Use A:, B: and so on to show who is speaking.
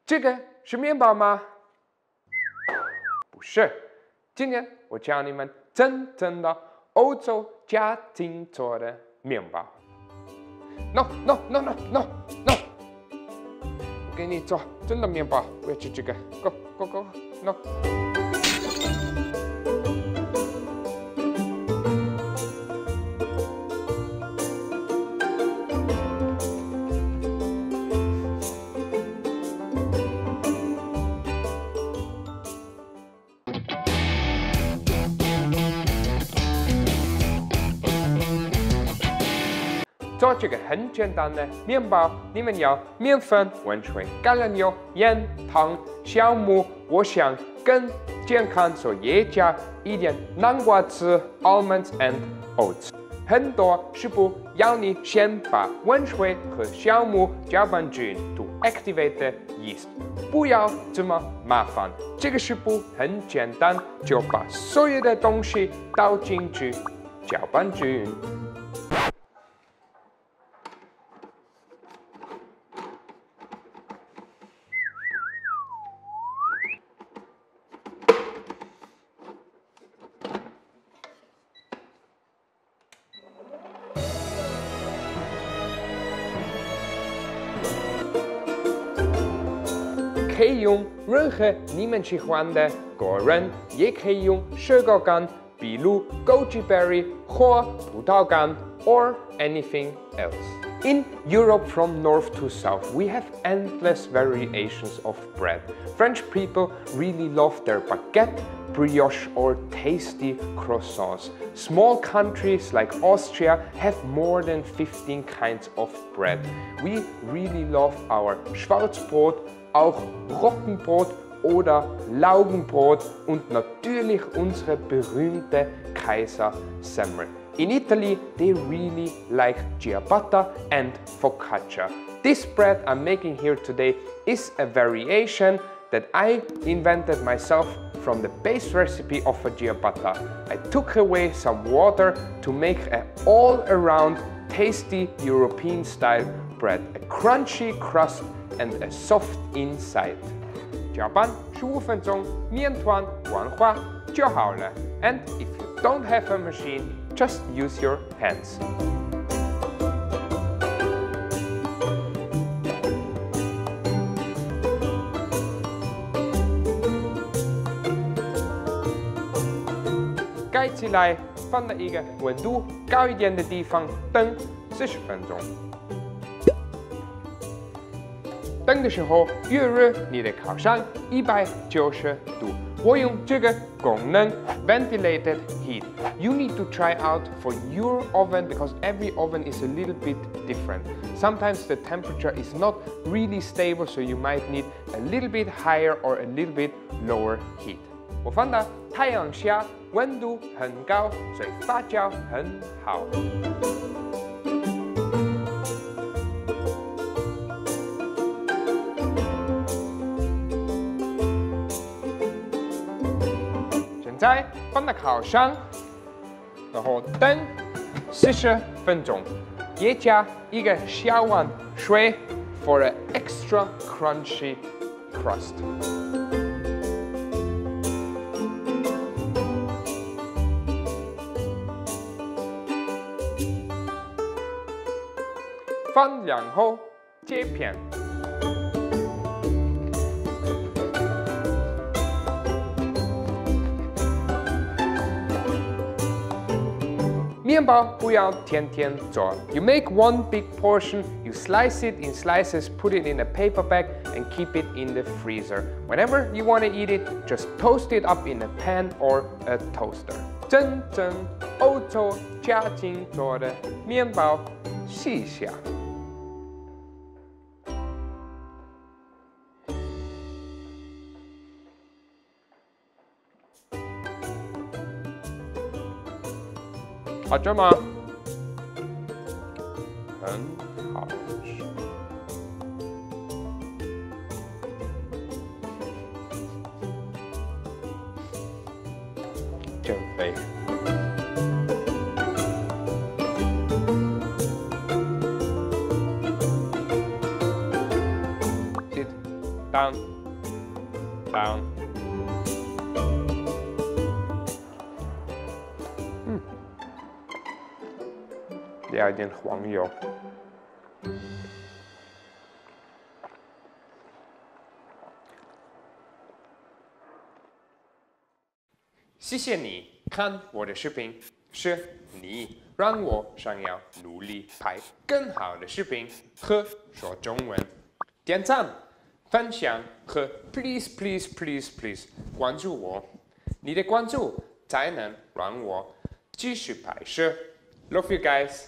A: 这个是面包吗？不是。今天我教你们真正的欧洲家庭做的面包。No！ 我给你做真的面包，不要吃这个。Go！ No！ 做这个很简单的面包，你们要面粉、温水、橄榄油、盐、糖、酵母。我想更健康，所以也加一点南瓜籽 （almonds and oats）。很多食谱要你先把温水和酵母搅拌均，to activate the yeast。不要这么麻烦，这个食谱很简单，就把所有的东西倒进去，搅拌均。可以用任何你们喜欢的果仁，也可以用水果干，比如枸杞 berry 或葡萄干 or anything else. In Europe from north to south, we have endless variations of bread. French people really love their baguette, brioche or tasty croissants. Small countries like Austria have more than 15 kinds of bread. We really love our Schwarzbrot, auch Roggenbrot oder Laugenbrot und natürlich unsere berühmte Kaisersemmel. In Italy, they really like ciabatta and focaccia. This bread I'm making here today is a variation that I invented myself from the base recipe of a ciabatta. I took away some water to make an all-around tasty European-style bread, a crunchy crust and a soft inside. 搅拌15分钟，面团软化就好了。And if you don't have a machine, just use your hands. 盖起来，放在一个温度高一点的地方等40分钟。等的时候，预热你的烤箱190度。我用这个功能 ventilated heat. You need to try out for your oven because every oven is a little bit different. Sometimes the temperature is not really stable, so you might need a little bit higher or a little bit lower heat. 我放到太阳下，温度很高，所以发酵很好。现在放到烤箱，然后等40分钟，也加一个小碗水 for an extra crunchy crust. 放凉后切片。面包不要天天做。You make one big portion, you slice it in slices, put it in a paper bag, and keep it in the freezer. Whenever you want to eat it, just toast it up in a pan or a toaster. 真正欧洲家庭做的面包，试一下。好吃吗？很好吃。减肥。down, down. 加一点黄油。谢谢你看我的视频，是你让我想要努力拍更好的视频和说中文。点赞、分享和 please please please please 关注我，你的关注才能让我继续拍摄。Love you guys.